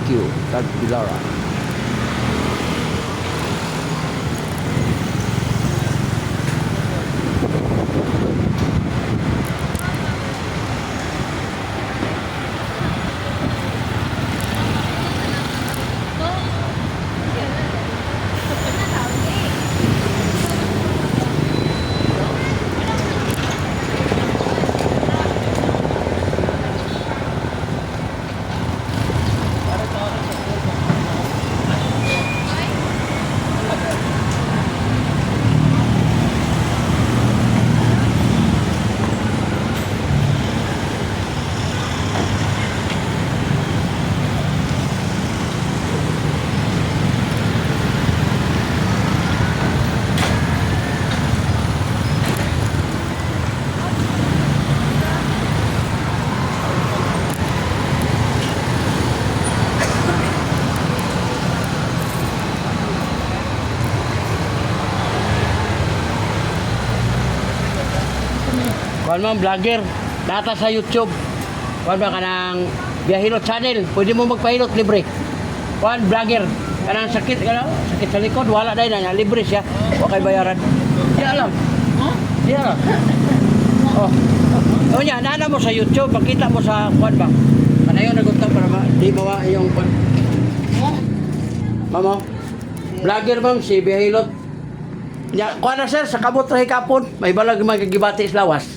Barbecue, Tagbilaran. Kuan mo, vlogger, data sa YouTube. Kuan ba kanang Biyahilot channel, pwede mo magpahilot libre. Kuan vlogger, kanang sakit sakit sa likod, wala dai na libre siya. Wa kay bayaran. Diya lang. Diya lang. Oh. O nya, nana mo sa YouTube, pakita mo sa kuan ba. Kanayon naguntang para di mawa yung kuan. Mamo. Vlogger ma'am si Biyahilot. Ya, kuan na sir sa kabot ra hikapon, may balag magigibati sa lawas.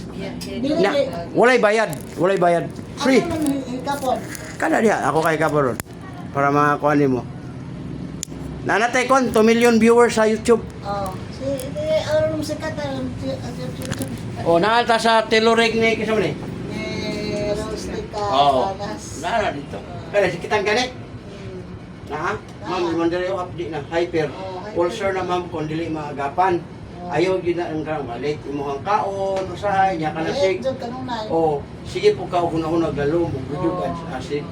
Na, walay bayad, walay bayad. Free. Kada diha ako kay kapon ron. Para makakuha nimo. Nanatay kon 2 million viewers sa YouTube. Oh, si aron sa kata O naata sa Teloreg ni kisam ni. Rostika. Oo. Nara dito. Kaya si kitang gani. Na, ma'am, mandiri yung update na hyper. Pulsar na ma'am kung dili maagapan. Ayaw gina ang kang malit imong kaon usahay nya kana sig. Oh, sige po ka una-una galo mo gudyo asid.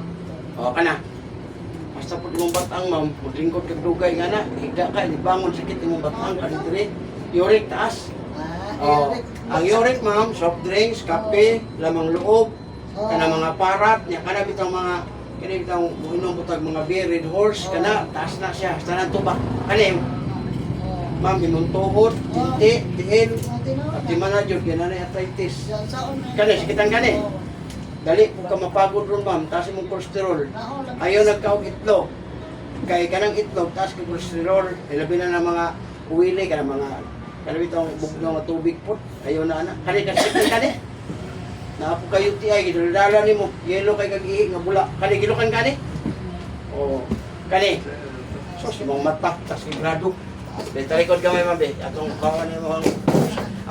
Oh, kana. Basta pud imong batang ma'am, maglingkod kag dugay nga na, higa ka ibangon sakit imong batang kana dire. Uric taas. Oh, ang uric ma'am, soft drinks, kape, lamang loob, kana mga parat nya kana bitang mga kini bitang inom butag mga beer, red horse kana taas na siya, tanan tuba. Kanim. Ma'am, imong tuhod, tinti, tiil, at di man na dyan, yan na arthritis. Kani, sikitan kani. Dali, kung ka mapagod ron ma'am, taas imong cholesterol. Ayaw nagkaog itlog. Kaya kanang itlog, taas ka cholesterol. Ilabi na ng mga uwili, kanang mga, kanang itong bugnaw na tubig po. Ayaw na anak. Kani, sikitan kani. Naapo kayo tiyay, ginadala ni mo, yelo kay kag-ihi, nga bula. Kani, gilukan kani. O, kani. So, si mong mata, taas grado. Talikod ka may mabe, atong kawan na mo.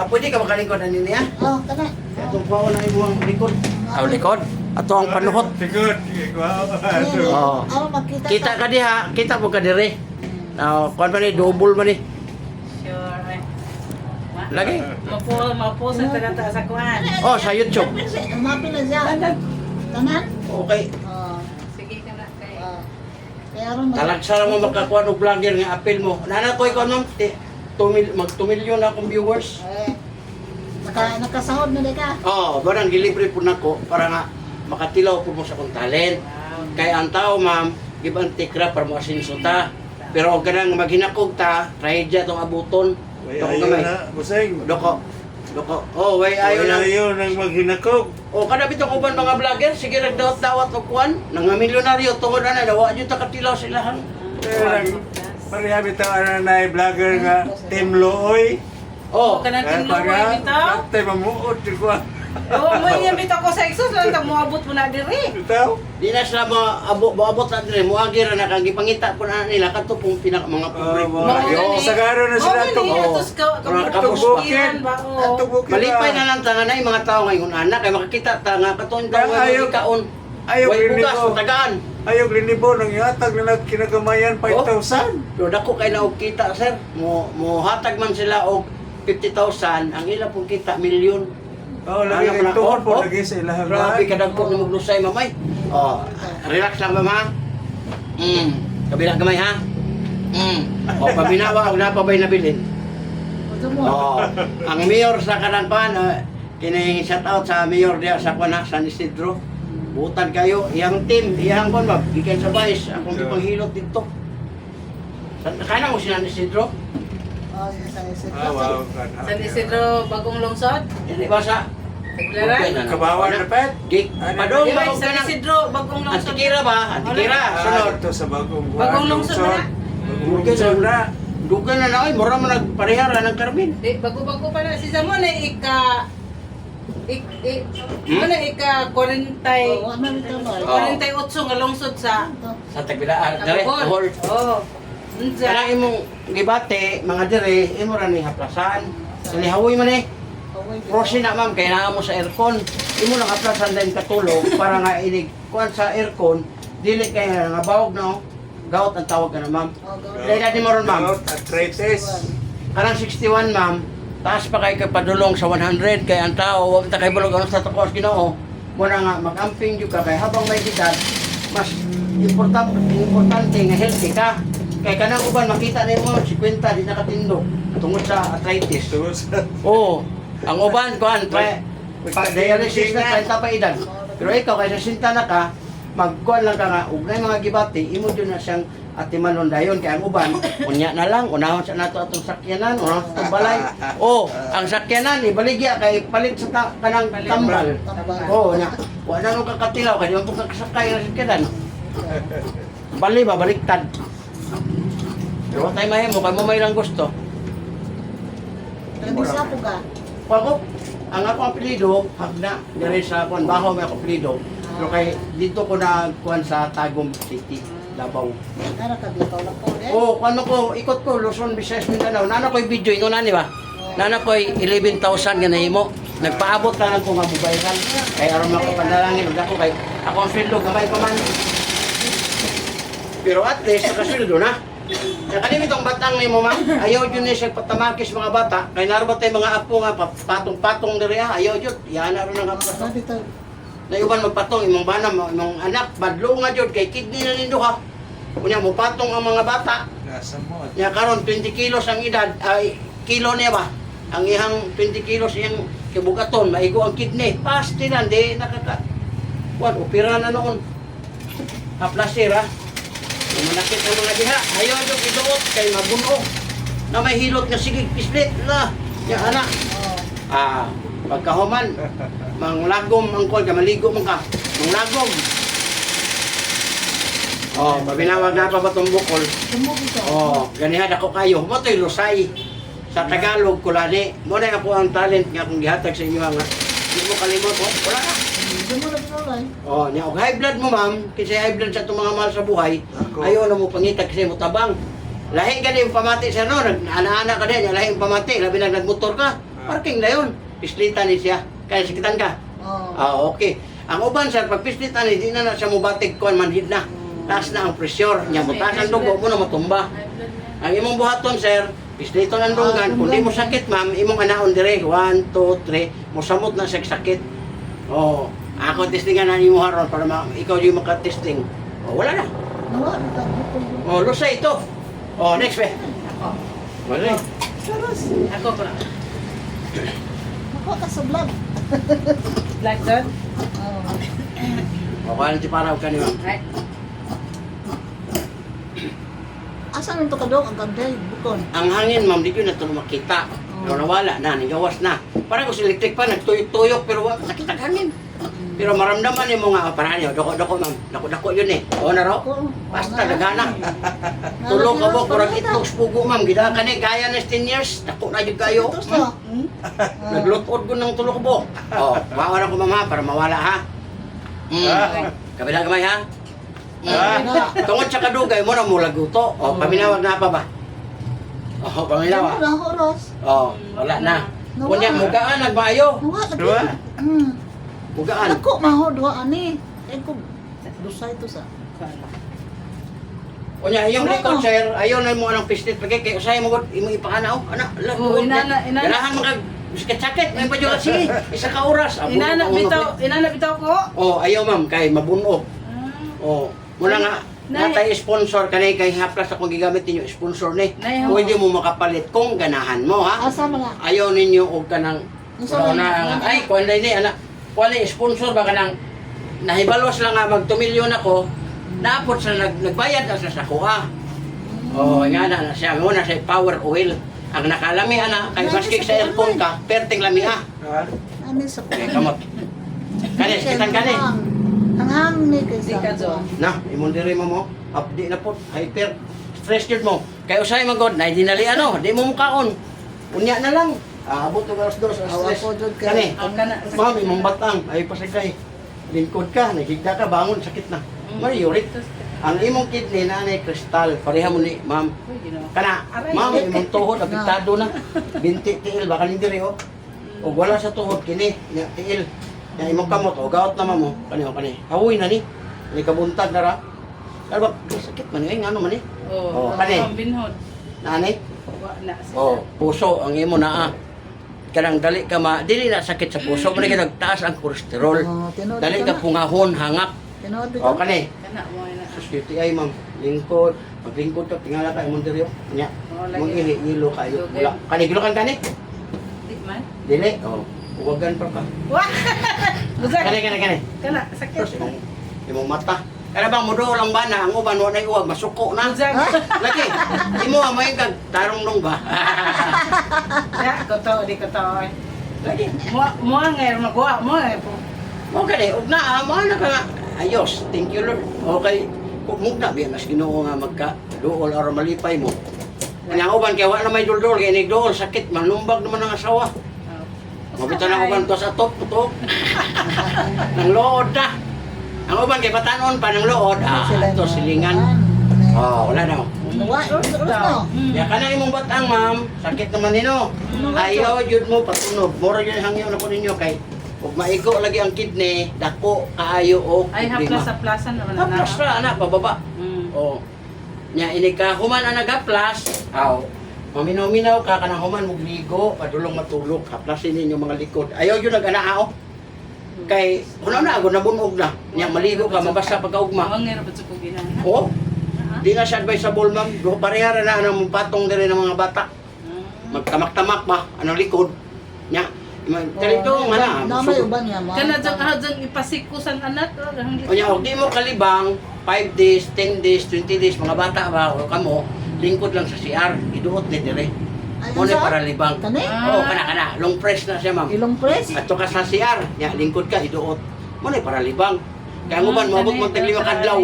Pwede ka makalingkod na niya? Oh, kana. Atong kawan na mo ang likod. Likod? Ato ang panuhot. Likod. Oh. Kita ka diha, kita po ka dire. Kuan pa ni, double man ni. Sure. Lagi? Mapo sa taga sa kuhan. Oh, sa YouTube. Mapi na siya. Tanan? Okay. Oh. Sige ka na kay. Kaya ron Talagsa mo makakuha og vlogger nga apel mo. Nana ko ikaw ma'am, mag 2 million na akong viewers. nakasahod na di ka. Oh, barang gilibre po nako para nga makatilaw po mo sa kong talent. Kay ang tao ma'am, give and take ra para mo asinso ta. Pero og kanang maghinakog ta, trahedya tong abuton. Tong gamay. Buseng. Doko. Oh, way ayo na. Ayaw nang maghinakog. O kada bitong uban mga vlogger, sige nagdawat-dawat og kuan, nang milyonaryo tungod ana dawa jud ta katilaw sa ilahan. Pareha bitaw ana na vlogger nga Team Looy. Oh, Kana tinlo mo bitaw. Tay mamuot ko. Oh, mo yung bitaw ko sa exos lang tag moabot mo na diri. Bitaw. di na sila moabot na dire, moagi ra na kang gipangita po na nila kadto pong mga publiko. Yo, sagaro na sila to. Tubukin. Tubukin. Malipay na lang tanga na mga tao ngayon anak kay makakita ta nga katon daw Ayaw. way kaon. Ayaw Way bugas linibo. tagaan. Ayaw linibo nang ihatag na kinagamayan 5,000. Pero dako kay na og kita sir. Mo hatag man sila og 50,000, ang ila pong kita milyon. Oh, lagi kay tuhod po lagi sa ilahang. Grabe kadagko ni maglusay mamay. Oh, relax lang ba ma? Kabila gamay ha. O pabinawa og napabay na bilin. Oh, ang mayor sa Kanangpan, kini shout out sa mayor diya sa Kuana San Isidro. butan kayo, iyang team, iyang kon ba, gikan sa vice, akong Sure. gipanghilot dito. Kana mo siya ni Sidro? Oh, yes, yes, yes. Ah, wow. San Isidro Bagong Lungsod. Yan ba sa? Taglaran. Kabawan na pet. Di, Ano? padong Di ba, ba San Isidro Bagong Lungsod. Antikira ba? Antikira, sunod. Ito sa bagong Bagong lungsod na. Bagong lungsod na. Dugan na na, ay, mura mo nagparehara ng Carmen. Di, bago-bago pa na. Si Samon ay ano ika 40, Oh, ano nito ba? Oh. 48 nga lungsod sa Sa Tagbilaan, dere, Bohol. Bohol. Oo. Unsa? Kaya imong gibate, mga dire, imo ra ni haplasan. Salihawoy man eh. Prosi na ma'am, kaya naa mo sa aircon. Imo lang haplasan din katulog para nga inig kuan sa aircon, dili kay nga bawog no. Gout ang tawag ka na ma'am. Oh, go. Dili na mo ron ma'am. Arthritis. Karang 61 ma'am. Taas pa kay padulong sa 100 kay ang tao wag ta kay bulog ano sa tukos Ginoo. Muna nga mag-amping jud ka kay habang may edad mas importante nga healthy ka. Kay kanang uban makita nimo 50 di nakatindog tungod sa arthritis. Tungod sa... Oo. Ang uban kuan pa dialysis na 30 pa edad. Pero ikaw kay sa sinta na ka magkuan lang ka nga ug nay mga gibati imo jud na siyang atimanon dayon kay ang uban unya na lang unahon sa nato atong sakyanan o atong balay. Oh, ang sakyanan ibaligya kay palit sa kanang tambal. Oh, nya. Wa na nung kakatilaw kay di mo kakasakay ng sakyanan. Bali ba baliktad. Pero tayo mahimo kay mo may lang gusto. Hindi sa po ka. Pagod, ang akong apelido, Hagna, dere sa kuan baho may akong apelido. Pero kay dito ko na kuan sa Tagum City, Davao. Nara ka bitaw lang po eh. Oh, kuan ko, ikot ko Luzon, Visayas, Mindanao. Nana ko'y video ino nani ba? Nana ko'y 11,000 nga nahimo. Nagpaabot ka lang ko nga bubayran. Kay aron makapanalangin ug ako kay ako ang sweldo gamay pa man. Pero at least nakasweldo na. Kaya kanina itong batang ni mo ma'am, ayaw yun niya siya patamakis mga bata. Kaya naroon tayo mga apo nga, patong-patong na rin ayaw yun. Yan na rin ang apo. Ano dito? Na iban magpatong, imong bana, imong anak, badlo nga yun, kay kidney na nindo ha. Kunya mo patong ang mga bata. Nasa mo. Nya karon 20 kilos ang edad, ay kilo niya ba? Ang ihang 20 kilos iyang kibugaton, maigo ang kidney. Pasti na, di nakaka... Kuwan, opera na noon. Haplasir ha. Yung manakit ang mga diha, ayaw yung iduot kay mabunog. Na may hilot nga sige, pislit na. Ya anak. Oh. Pagkahuman, manglagom ang kol, maligo man ka. Manglagom. Oh, mabinawag na pa ba itong bukol? Tumog ito. Oh, ganihan ako kayo. Mo to'y lusay. Sa Tagalog, kulani. Mo na ako ang talent nga kung gihatag sa inyo nga. Hindi mo kalimot, oh, wala na. Hindi mo na pinalay. Oh, nya og high blood mo ma'am, kasi high blood sa itong mga mahal sa buhay. Ako. Ayaw na mo pangitag kasi mo tabang. Lahi ka din pamati sa no, ana-ana ka din, lahi ang pamati, labi na nagmotor ka. Parking na yun. Pislitan ni siya. Kaya sakitan ka. Oh. Okay. Ang uban sir, pag pislitan ni, di na siya mubatig kuan manhid na. Taas na ang pressure. Nya mo taas ang dugo mo na matumba. Ang imong buhaton sir, pisliton ang dunggan. Kung di mo sakit ma'am, imong anaon dire 1 2 3, mo samot na siya sakit. Oh, ako testingan na nimo haron para ikaw yung maka-testing. Oh, wala na. Nawa, dito. Oh, lusay ito. Oh, next be. Ako. Wala. Saras. Ako ko na. Nakuha ka sa vlog. Black dot. Oh. O, kaya si paraw ka niyo. Ay. Asa nito ka daw? Ang ganda bukon. Ang hangin, ma'am, di ko na ito makita. Pero nawala na, nigawas na. Parang kung electric pa, nagtuyok-tuyok, pero wala, nakita ang hangin. Pero maramdaman niyo mga paraan niyo, dako-dako ma'am, dako-dako yun eh. Oo na raw. Basta, nagana. Tulong ka po, kurang itlog pugo ma'am, gida ka ni, gaya na 10 years, dako na yun kayo. Ito sa. Naglutod ko ng tulog po. Oh, wawa na ko ma'am ha, para mawala ha. Kabila gamay ha. Tungod sa kadugay mo na mo laguto. Oh, paminawag na pa ba? Oh, paminawa. Wala oras. Oh, wala na. Kunya mugaan nagbayo. Nawa, Diba? Mugaan. Ako, maho, duha ani. Eh, ko, dusay to sa. Kunya yung likod sir, ayaw na mo anong pistit pagay kay usay mo gud imo ipakanaw. Ana, Oh, inana. Ganahan magag sakit may padyo sige. Isa ka oras. Inana bitaw ko. Oh, ayaw ma'am kay mabunog. Oh, muna nga Nay. natay sponsor kanay kay haplas akong gigamit ninyo sponsor ni. Nay, Pwede mo makapalit kung ganahan mo ha. Asa mga. Ayaw ninyo og kanang Unsa man? ay kuan ni ana. Kuan ni sponsor ba kanang nahibalos lang nga mag 2 milyon ako, naapot sa nagbayad na sa kuha. Oh, nga na siya, muna sa power oil. Ang nakalami ana kay maskik sa aircon ka, perting lami Ha? Ano sa Kaya kamot. Kanis, kitang kani. Ang hang ni kay Di ka, Jo. Na, imong diri mo, update na po, hyper. Stress yun mo. Kaya usay magod, na dinali ano, di mo mukaon. Unya na lang. Abot og alas 2 ang Awa stress. po jud Kani, kay. Ang kana. ma'am, imong batang, ay pasagay. Lingkod ka, nagigda ka, bangon, sakit na. May uric. Ang imong kidney na anay kristal, pareha mo ni ma'am. Uy, ginawa. Kana, ma'am, imong tuhod, apektado na. Binti, tiil, baka hindi rin, oh. O wala sa tuhod, kini, nya, tiil. Nya, imong kamot, o gawat naman mo, kani. Hawoy na ni. May kabuntag na ra. Kaya ba, sakit man, eh, ano man eh. Oh, kani. ang binhod. Nanay, Wa na siya. oh, puso, ang imo naa. Kanang dali ka dili na sakit sa puso, mo ka nagtaas ang kolesterol. Oh, tinuod Dali ka ka na. pungahon, hangak. Tinuod O, ka. kani. Kana mo na. Sus, ay ma'am, lingkod. Maglingkod ka, tingala ka, imong diri, nya. Oh, lagi. Mong ilo kayo. Lugay. Wala. Kani, gilukan kani? Di man. Dili, oh. Uwagan pa ka. Wa. Guzak. Kani. Kana sakit. Tapos imong mata. Kaya bang mudo lang ba na ang uban wala uwag masuko na. Guzak. Lagi. Imo may kag tarong nung ba. Ya, koto di koto. Lagi. Mo ngay magwa mo ay po. Mo kani ug na mo na ka. Ayos. Thank you Lord. Okay. Kung mugna biya mas Ginoo nga magka duol or malipay mo. Ang uban kay wala na may duldol kay nigduol sakit manumbag naman ang asawa. Mabita na uban to sa top to. Nang lood na. Ang uban kay patanon pa ng lood. To silingan. Oh, wala na. Wa, no. Ya kana imong batang ma'am, sakit naman nino. Ayaw jud mo patunog. Mura yun hangyo na ko ninyo kay ug maigo lagi ang kidney, dako kaayo o Ay haplas sa plaza naman na. Haplas ra ana pababa. Oh. Nya ini ka human ana gaplas. Aw. Maminaw-minaw ka kanang human mugligo, padulong matulog, haplasin ninyo mga likod. Ayaw jud nag-anaa kay kuno na ako nabunog na. Nya maligo ka mabasa pagkaugma. Ang ngero sa kuginan. Oh. Di na siya advisable ma'am. Do parehara na anong patong diri ng mga bata. Magtamak-tamak ba anong likod. Nya kalito nga na. Na may uban niya mo. Kana jang ipasikusan anak. O nya og di mo kalibang 5 days, 10 days, 20 days mga bata ba o kamo lingkod lang sa CR iduot ni dire. Mo ni para libang. Kani? Oh, kana long press na siya ma'am. Ilong press? At ka sa CR, nya lingkod ka iduot. Mo ni para libang. Kaya mo man moabot mo tag 5 adlaw.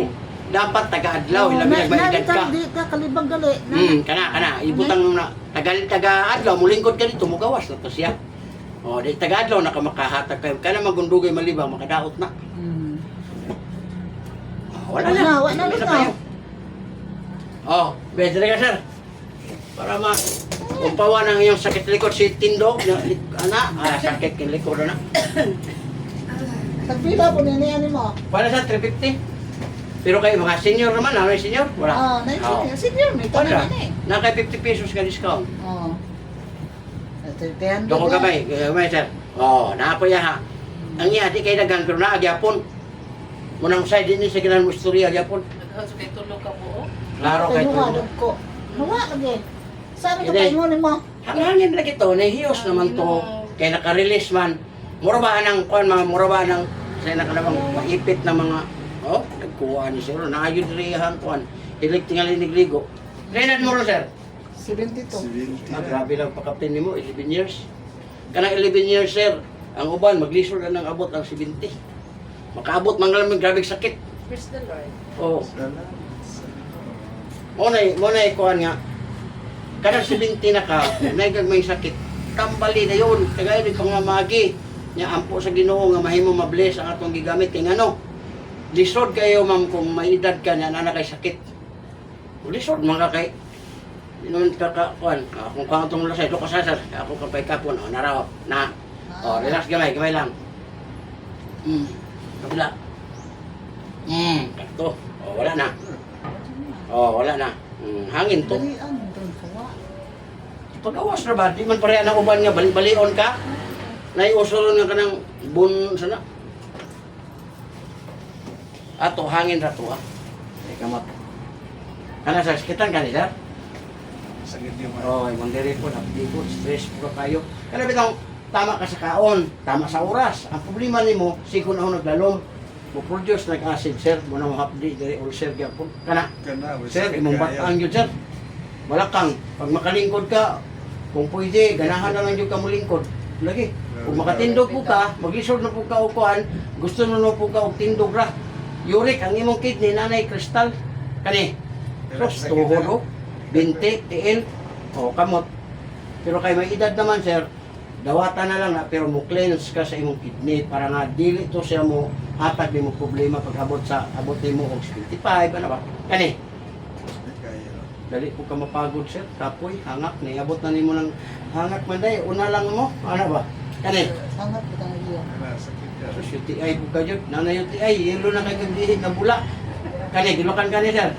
Dapat taga-adlaw ilabi nagbayad ka. Di ka kalibang gali. Kana ibutang mo na taga-adlaw mo lingkod ka dito mo gawas na to siya. Oh, di taga-adlaw na ka makahatag kayo. Kana magundugay malibang makadaot na. Wala na. Wala Isa na. tayo. Oh, bedre ka sir. Para umpawa ng iyong sakit likod si Tindog, sakit kin likod na. Tagpila po nini mo. Para sa 350. Pero kayo mga senior naman, ano yung senior? Wala. Ah, na senior may Wala. kana ni. Naka 50 pesos ka discount. Oh. Ito Doko gamay, sir. Oh, naapo ya ha. Ang iya di kay dagan pero naa gyapon. Munang side din sa ginan mo istorya gyapon. So kay tulog ka po. Klaro kay Kay to. ko. Nawa lagi. Sabi ko Hindi. kay mo ni mo. Hangin lagi to, nahiyos naman to. Kay naka-release man. Mura ba anang kuan mga mura ba anang sa nakalabang maipit na mga nagkuha ni sir. Naayod rihan kuan. Ilig tingali nigligo. Renad mo ro sir. 72. Grabe lang pakapin nimo 11 years. Kanang 11 years sir. Ang uban maglisod na ng abot ang 70. Makaabot man lang grabe sakit. Praise the Lord. Oh. Mo na kuan nga. Kanang 70 na ka, naigag may sakit. Tambali na yun. Kagaya ni pangmamagi. Nya ampo sa Ginoo nga mahimo mabless ang atong gigamit kay ngano. Lisod kayo ma'am kung may edad ka na kay sakit. Lisod mga kay inon ka kuan. Kung ka atong lasay do ka sasar. Ako kapay kapon naraw na. Relax gamay lang. Kabila. Kato. Wala na. Wala na. Hangin to. Dalian doon kawa. Pag-awas na ba? Di man pareha na uban nga, bali-balion ka. Naiusulon nga ka ng bun, sana. Ato, hangin ra to, ha? Ay, kamot. Kana sa sakitan ka ni, sir? Sakit yung Ibang diri po, napigod, stress po kayo. Kana bitang, tama ka sa kaon, tama sa oras. Ang problema ni mo, sigo na ako naglalom. mo-produce nag-acid, sir. Muna mo hapdi, diri ulcer gyapon. Kana, Kana, sir, sakit imong kayo. bataan yun, sir. Malakang, pag makalingkod ka, kung pwede, ganahan na lang yung ka mulingkod. Lagi. Kung makatindog po ka, maglisod na po ka o kuhan, gusto na po ka og tindog ra. Uric, ang imong kidney, nanay, kristal. Kani, sos, tuhod o, binti, tiil, o kamot. Pero kay may edad naman, sir, dawatan na lang na, pero mo cleanse ka sa imong kidney para nga dili to siya mo hatag mo problema pag abot mo og 55, ano ba? Kani, Kayo. dali po ka mapagod, sir. Kapoy, hangak, niabot na nimo ng hangak man day, una lang mo, ano ba? Kani, Sangat kita iya. Kana, sakit ka. sos yung TI po ka dyan, nanay yung TI, yelo na kay kagdihin na bula. Kani, gilukan ka ni, sir.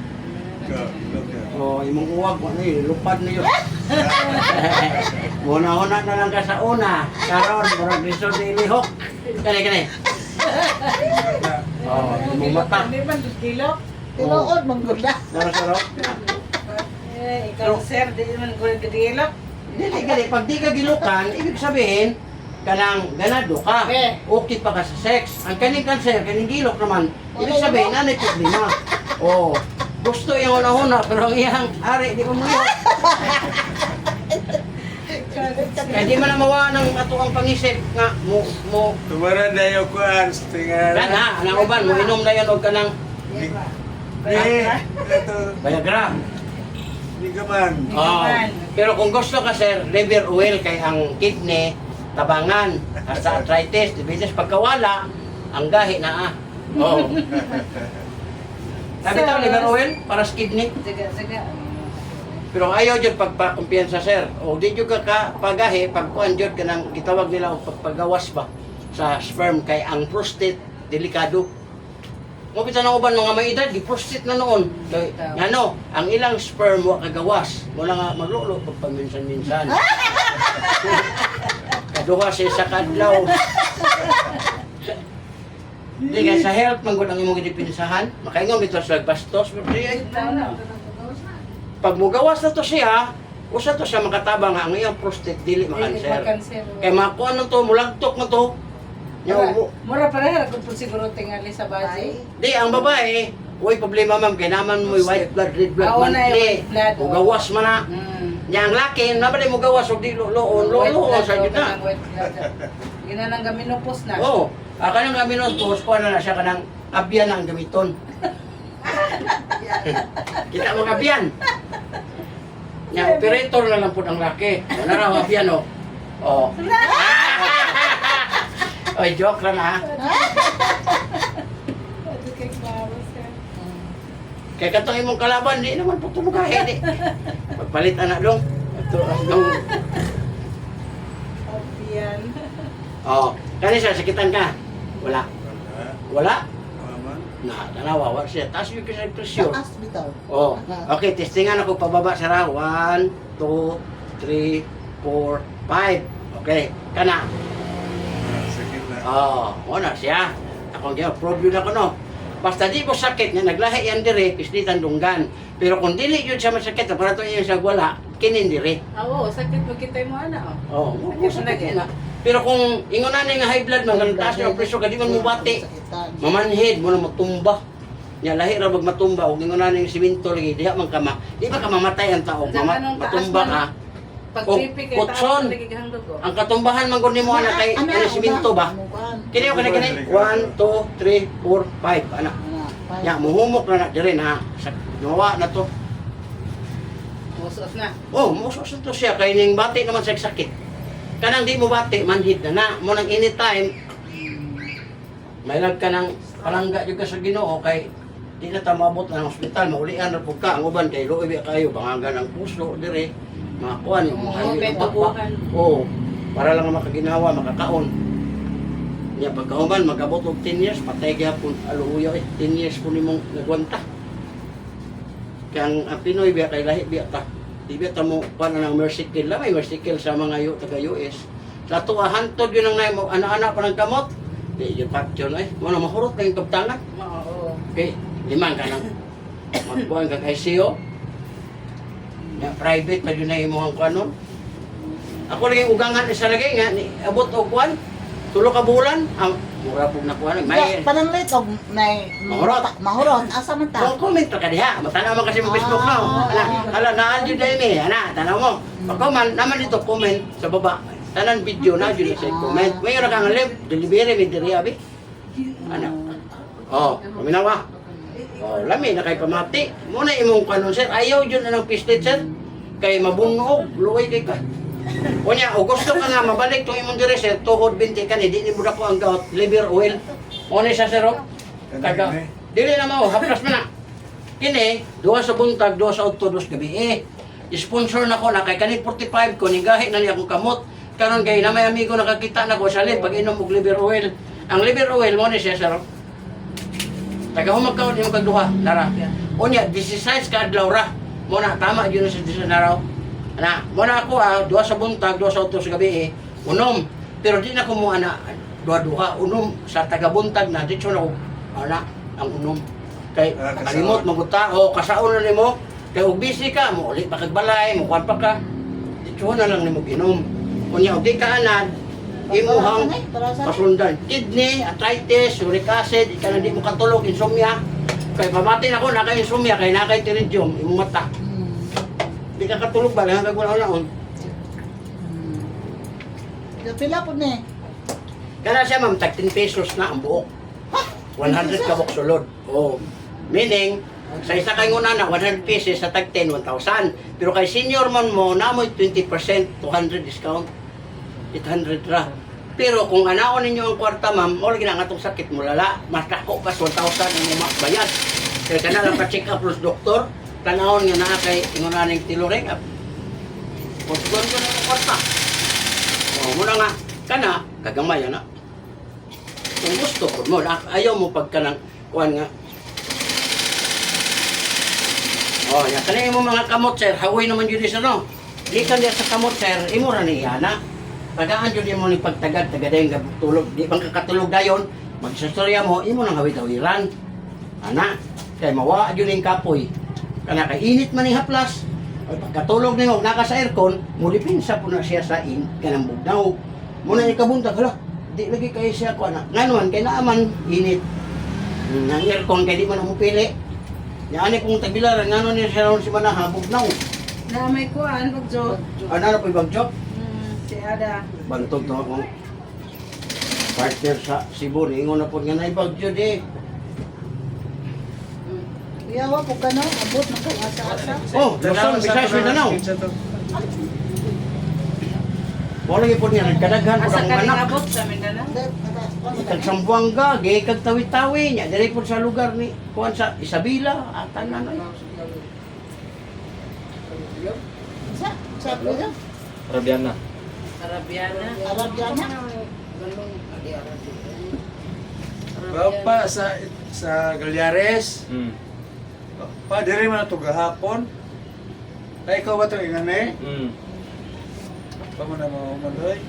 O, imong uwag, ano yun, lupad na yun. Una-una na lang ka sa una. Karon, murag lisod na ilihok. Kani. O, imong mata. Hindi man, 2 kilo. Tinuod manggula. Sarap-sarap. Ikaw, sir, di man ko nagkadilok. Dili gali, pag di ka gilukan, ibig sabihin, kanang ganado ka. Okay pa ka sa sex. Ang kaning cancer, kaning gilok naman, ibig sabihin, nanay problema. O, gusto yung una-una, pero ang iyang ari, di ko mo yun. Kaya di man na mawa ng ato ang pangisip nga, mo, Tumara na yung kuhan, tingal. gana, ang uban, mo inom na yan o ka ng Ito, Viagra. hindi ka man. Oh. Pero kung gusto ka, sir, liver oil kay ang kidney, tabangan, at sa arthritis, diabetes, pagkawala, ang gahi na Oh. Sabi tayo, liver oil para sa kidney. Sige. Pero ayaw dyan pagpakumpiyansa, sir. O di dyan ka pagahi, pagkuhan dyan ka nang gitawag nila o pagpagawas ba sa sperm kay ang prostate, delikado. Mupita na uban mga may edad, di prostate na noon. Kay, ano, ang ilang sperm wa kagawas. Wala nga maglulo pag paminsan-minsan. Kaduha siya sa kadlaw. Di ka sa health, manggod ang imong gidipinsahan. Makaingon dito sa bastos. Pero di ay, pag mugawas na to siya, usa to siya makatabang nga ang iyang prostate dili makanser. Kay makuha na to, mulagtok na to. Mura pareha kung po siguro tingali sa base. Di, ang babae, uy, problema ma'am, kay naman mo white blood, red blood, Oo na, monthly. white blood, oo. Mugawas man na. Nya ang laki, nabalay mugawas, o di loon, sa gitna. Gina nang gaminopos na. Oo, kanang gaminon, kuha na siya kanang abyan na ang gamiton. Kita mo abyan. Nya, operator na lang po ang laki. Ano raw abyan, o. Oh. Oy, joke lang ha. Kaya katong imong kalaban, di naman po tumugahe, di. Pagpalit anak dong. Ito, dong. Abiyan. Oh, kani siya, sakitan ka? Wala. Wala? Maman. Nawawa siya. Taas yung kasi presyo. Taas bitaw. Oh, okay, testingan ako pababa sa raw. 1, 2, 3, 4, 5. Okay, kana. Sakit na. Oh, wala siya. Ako nga, proud yun ako, no? Basta di mo sakit nga, naglahi yan dire, pislitan dunggan. Pero kung dili yun siya masakit, para to yung siya wala, kinin dire. Oo, sakit mo kita mo ana. Oh, sakit na. Pero kung ingunan nga high blood, mga taas yung presyo, kadi man mo bati. Mamanhid mo na matumba. Nya lahi ra mag matumba og ingunan yung siminto lagi diha man kama. Di ba ka mamatay ang tao? Matumba ka. Pag O, pipi kay kutson. taas lagi gahandog ko. Ang katumbahan man gud nimo ana kay ano siminto ba? Kini ko kani 1 2 3 4 5 ana. Nya muhumok na dire na sa gawa na to. Musos na. Oh, musos to siya kay ning bati naman sa sakit. Kanang di mo bati manhid na mo nang anytime. May lag ka nang palangga jud ka sa Ginoo kay di na ta maabot ng ospital maulian ra pud ka ang uban kay luoy kayo bangagan ang puso dire makakuan Oo, kay tubuhan. oh para lang makaginawa makakaon nya pagkauban magabot og 10 years patay gyapon aluyo 10 years po nimong nagwanta kang ang Pinoy biya kay lahi biya ta di biya ta mo kuan ang mercy kill la may mercy kill sa mga taga US sa tuwahan to yun ang nay mo ana-ana pa ng kamot di yung patyon mo na mahurot kayong kabtangan Oo. okay liman ka nang magbuhan ka kay CEO na private na yun na imuhang kanon. Ako lagi ugangan isa lagi nga ni abot og kwan tulo ka bulan ang mura po na kuha. May Pananglit og may Mahurot. Mahurot. Asa man ta? Kung comment ka diha, matanaw man kasi mo Facebook na. Hala, naan dyan dahil eh. Tanaw mo. Pag-comment, naman dito comment sa baba. Tanan video na dyan sa comment. May yun kang live, delivery, may diri abi. Paminawa. Lami na kay pamati. Muna imong kanon sir, ayaw dyan na ng pislit sir. Kay mabunog, luway kay ka. Kunya, o gusto ka nga mabalik itong imong diri sir, tuhod binti ka ni, di mo na po ang gout, liver oil. Muna siya sir, Kaga, dili na mo, hapras mo na. Kini, 2 sa buntag, 2 sa udto, 2 gabi. Sponsor na ko na kay kanil 45 ko, nigahi na niya akong kamot. Karon kay na may amigo nakakita na ko sa lip, pag inom og liver oil. Ang liver oil, muna siya sir. Tagahumag ka yung kagduha, Lara. Unya, 16 ka adlaw ra. Muna, tama yun sa 16 araw. Muna ako 2 sa buntag, 2 sa udto sa gabi, unom. Pero di na ko mo duha-duha, unom sa taga-buntag na, dito na ko, ang unom. Kay, kalimot, maguta, kasaon na nimo. Kay, ug busy ka, mo ulit pakagbalay, mo kwan pa ka. Dito na lang nimo ginom. Unya, di ka anad, imuhang pasundan. Kidney, arthritis, uric acid, ika na di mo katulog, insomnia. Kay pamati na ko, naka-insomnia, kay naka-pterygium, imong mata. Di ka katulog ba, hanggang wala-wala. Pila po ni. Kaya siya ma'am, tag 10 pesos na ang buok. 100 kabok sulod. Meaning, sa isa kay nguna na 100 pesos sa tag 10, 1,000. Pero kay senior man mo, namoy 20%, 200 discount. 800 ra. Pero kung anaon ninyo ang kwarta ma'am, mo lagi na nga itong sakit mo lala, mas kako pa 1,000 ang bayad. Kaya ka na lang pa-check up plus doktor, tanawon nga na kay ingunaning tiluring up. Pagkuhan ko na ang kwarta. Muna nga, kana, kagamay na. Kung gusto ko mo, ayaw mo pagka ng kuhan nga. Yan, kanina mo mga kamot sir, hawoy naman yun isa no. Di ka niya sa kamot sir, imura niya na. Tagaan yun mo ni pagtagad, tagaday nga tulog. Di bang kakatulog dayon, magsastorya mo, imo nang hawit-hawiran. Kaya mawa yun yung kapoy. Kana kay init man yung haplas. Ay pagkatulog niyo, naka sa aircon, mulipinsa po na siya sa kanang bugnaw. Muna ni kabuntag, hala, di lagi kayo siya ko na. Nganuan, kay naaman, init. Nang aircon, kay di man ang mupili. Yan kung tagbilaran, nganuan niya siya si Manaha, bugnaw. Na may kuan, bagjo. Na po yung bagjok? Si Ada. Bantog to ako. Partner sa Cebu, ingon na po nga na ibagyo di. Iyawa po ka no, abot man kay asa-asa. Luzon, Visayas, Mindanao. Wala po niya, nagkadaghan po Asa ng ka anak. abot sa Mindanao? Kag Sambuanga, gay kag tawi-tawi niya, diri po sa lugar ni kuan sa Isabela, tanan na. Sa Pilipinas. Arabiana. Arabiana. Arabiana. Bapa sa Galyares. Pa diri man to gahapon. Ay ikaw ba to ingane? Pa mo na mo mandoy.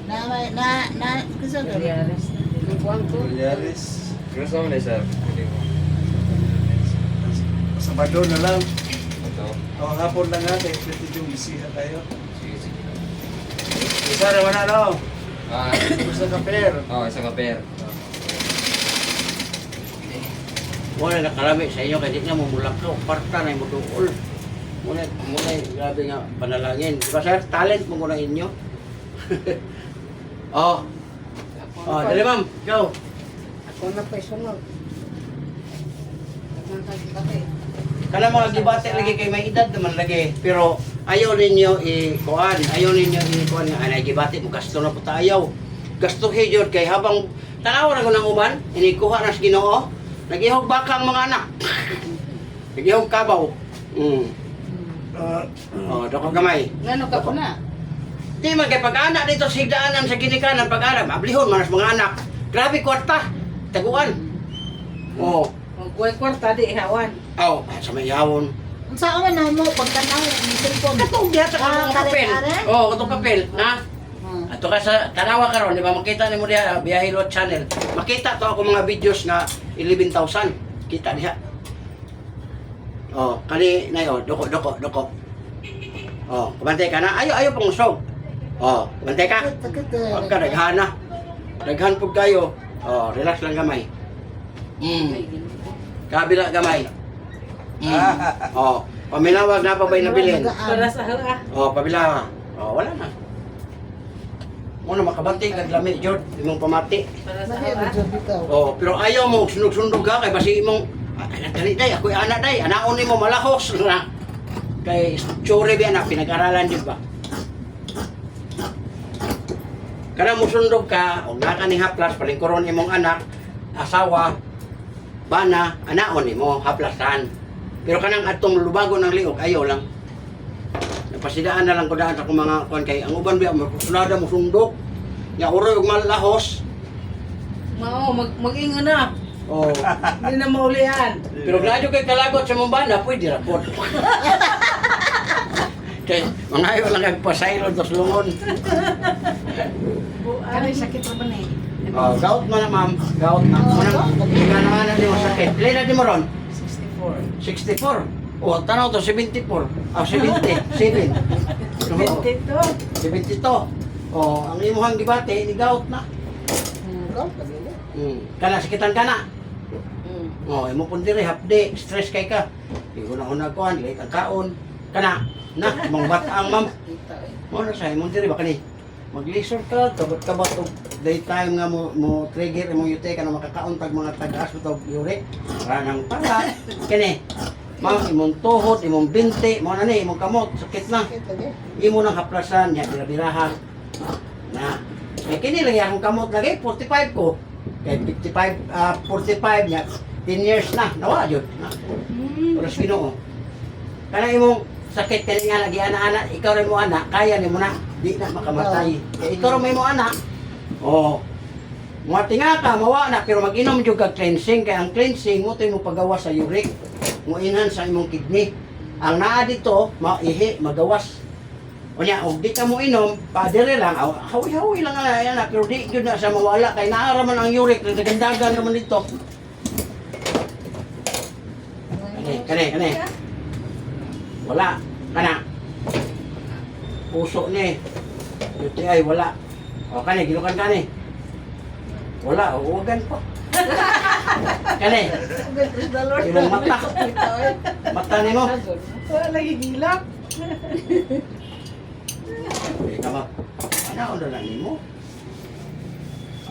Kasi Galyares. Kuan ko. Galyares. Gusto mo na sir? Sabado na lang. Ito. Hapon lang nga kay pwede yung bisiha tayo. Sige, sige. Isa naman ano? Ah, Gusto ka pair. isang kaper. Wala nakarami sa inyo kasi nga mumulak ka, parta na yung muduol. Muna, grabe nga panalangin. Diba sir, talent mo muna inyo. Dali ma'am, ikaw. Ako na pa sunod. Kana mga gibate lagi kay may edad naman lagi. Pero ayaw ninyo i-kuan, nga anay gibate mo gasto na po tayo. Gasto hejod kay habang tanaw ra ko ng uban, inikuha na sa Ginoo. Nagihog baka ang mga anak. Nagihog kabaw. Dako gamay. Ngano ka po na? Di man kay pag-anak dito sa higdaanan sa ginikanan pag-anak, mablihon man as mga anak. Grabe kwarta. Taguan. Kung kuwe kwarta di ihawan. Sa may yawon. Unsa man na mo pagtanaw ni cellphone. Katong diha sa kapel. Katong kapel, na? Ato ka sa Tanawa karon, di ba makita nimo diha Biyahilo channel. Makita to ako mga videos na 11,000. Kita diha. Kani na yo, doko. Kumantay ka na. Ayaw pang usog. Kumantay ka. Huwag ka naghana. daghan po kayo. Oh, relax lang gamay. Kabila gamay. Oh, paminawag na pa ba'y nabilin? Para sa ha. Oh, pabila. Oh, wala na. Muna makabati kag lami jud imong pamati. Para sa Lahi ha. na dyan bitaw. Oh, pero ayaw mo sundog-sundog ka kay basi imong dali day ako'y anak day, anaon nimo malahos na. Kay tsure bi anak pinag-aralan jud ba. Kana mo sundog ka, og naka ni haplas palingkuron imong anak, asawa, bana, anaon nimo haplasan. Pero kanang atong lubago ng liog ayaw lang. Napasidaan na lang ko daan sa akong mga kuan kay ang uban biya magkusunada mo sundok. Nya uroy og malahos. Mao, mag-ingon na. Oh. Hindi na maulian. Pero gradyo kay kalagot sa mong bana, pwede ra pod. Kay mga ayo lang kay pasaylo dos lungon. Kanay sakit ra ba ni? Oh, gout man na ma'am, gout na. Munang ganahan di mo sakit. Pila di mo ron? 64. 64. Oh, tanaw to 74. Ah, 77. 72. 72. Oh, ang imuhang gibate ni gout na. Ikaw, pagili. Kana sakitan kana. Oh, imo pun diri hapde, stress kay ka. Di ko na una kuan, late ang kaon. Kana, na, mong bataang ma'am. Mo na sa imong diri ba kani? Mag-leisure ka, kabot-kabot og daytime nga mo trigger imong yute kana makakaon tag mga tagas utaw uric. Para nang para. Kani. Ma'am, imong tuhod, imong binti, mo na ni, imong kamot, sakit na. Sakit lagi. Imo nang haplasan niya bira-birahan. Na. Kay kini lagi akong kamot lagi 45 ko. Kay 45 niya 10 years na nawa jud. Na. Oras Ginoo. Kana imong sakit kani nga lagi ana-ana, ikaw rin mo anak, kaya nimo na di na makamatay. Kay ikaw rin may mo anak. Oh. Matinga ka mawa na pero mag-inom jud kag cleansing kay ang cleansing mo tay mo pagawas sa uric. Mo enhance sa imong kidney. Ang naa dito, maihi, magawas. O niya, og di ka mo inom, padere lang, hawi-hawi lang nga yan, pero di yun na sa mawala, kay naaraman ang uric, nagdagandagan naman dito. Kani. Wala, kana. Puso ni. UTI, wala. O kani, gilukan kani. Wala, uwagan po. Kani, imong mata. Mata ni mo. Wala lagi gilak. Tama. Ana na lang nimo.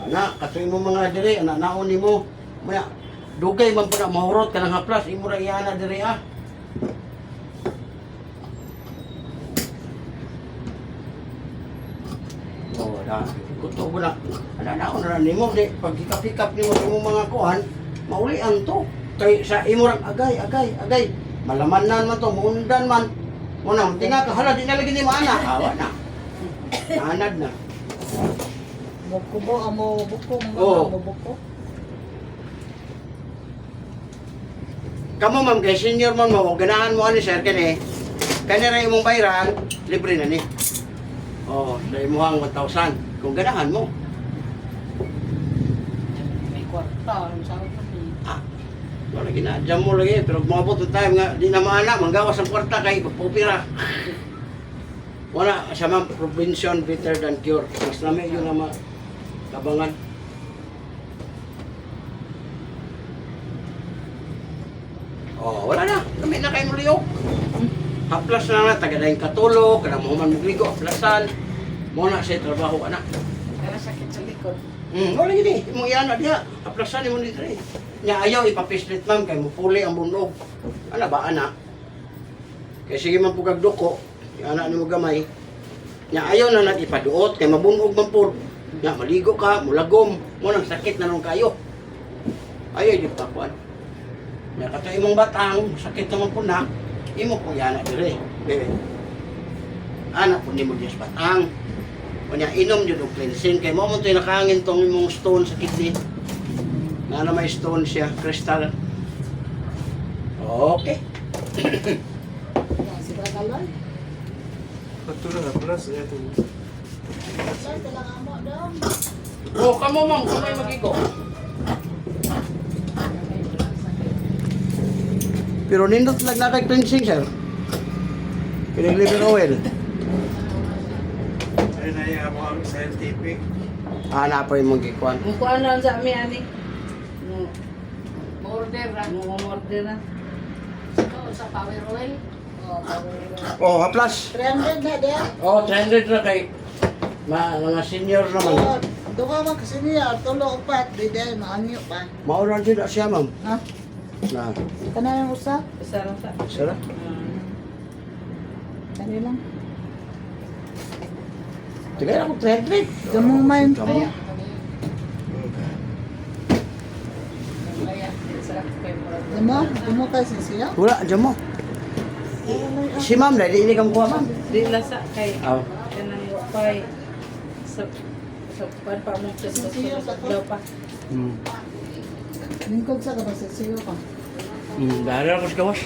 Ana katoy mo mga diri ana naon nimo. Maya dugay man pud mahurot kanang haplas imo ra iana diri ah. Oh, da. Kuto ko na. Ana naon na nimo di pag hikap-hikap nimo sa imong mga kuan, maulian to. Kay sa imo ra agay. Malamanan man to, muundan man. Muna, tingnan ka, hala, di na lagi ni mo anak. Awa na. Anad na. Buko amo buko Oo. mo buko. Kamu ma'am, kay senior man mo, ganahan mo ani sir, kani. Kani ra imong bayaran, libre na ni. Oh, sa imuhang 1,000. Kung ganahan mo. May kwarta, ang sabi ko ni. Wala ginadyan mo lagi, pero mabot yung time nga, di na maana, manggawas ang kwarta kay pupira. Wala, sa mga prevention better than cure. Mas nami yun na kabangan. Oh, wala na. Kami na kayo muliyok. Haplas na na, taga-daing katulog, kanang mahuman magligo, haplasan. Muna siya trabaho, anak. Kaya sakit sa likod. Wala gini, mo iyan na diya. Haplasan mo dito rin. Nya ayaw ipapislit ma'am kay mupuli ang bunog. Ana ba ana? Kay sige man pugag duko, ana nimo gamay. Nya ayaw na nag ipaduot kay mabunog man pud. Nya maligo ka, mulagom, mo nang sakit na nung kayo. Ayaw jud ta kuan. Nya kato imong batang, sakit naman pud na. Imo ko yana dire. Bebe. Ana pud nimo Dios batang. Kunya inom jud og cleansing kay mo man toy nakangin tong imong stone sa kidney. Na may stone siya, crystal. Okay. Si Bragalan. Patuloy na plus ito. Sir, talang amo daw. Oh, kamo ma'am, kamay magigo. Pero nindot lang na kay cleansing, sir. Pinag-liver oil. Ay na yung ang scientific. na po yung mga gikuan. Kung kuan lang sa amin, ani. Order ra. Mo order na. Sa power oil. Oh, haplas. 300 na dia. Oh, 300 na kay mga senior naman. Duha man kasi niya, tulo upat, di day maanyo pa. Maulan din na siya, ma'am. Ha? Na, Kana yung usa? Isa lang sa. sira. Kani lang. Tigay ako 300. Gamong man. Gamong. Demo kasi siya. Wala, dyan mo. Si ma'am na, di kang kuha, ma'am. Di lasa kay Oh. kanang wapay sa pan pa mo sa daw pa. Hmm. Lingkod sa ka ba sa siyo pa? Dahil ako sa gawas.